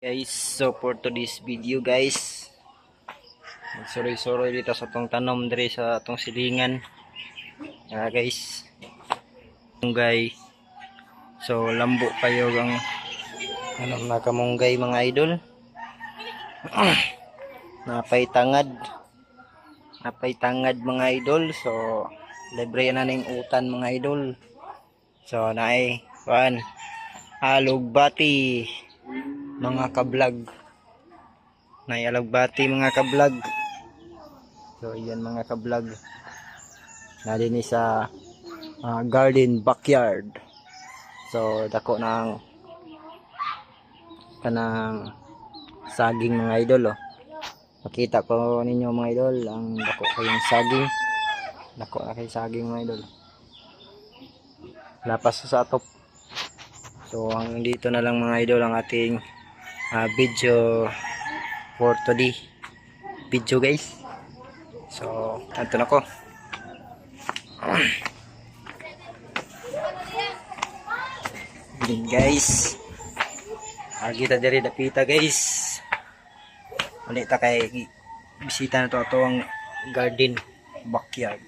Guys, so for today's video guys, magsuroy-suroy dito sa tong tanom diri sa tong silingan. Guys, munggay. So lambo kayo ang nakamunggay mga idol. Napay tangad mga idol. So libre na ning utan mga idol. So naay kuan alugbati mga kablog, naialagbati mga kablog. So yan mga kablog, nalini sa garden backyard. So dako ng kanang saging mga idol. Makita ko ninyo mga idol, ang dako kayong saging, dako na kay saging mga idol, lapas sa atop. So hanggang dito na lang mga idol ang ating video for today video guys. So tanto na ko din guys, kita dari dapita guys, ulit ta kay bisita na to ang garden backyard.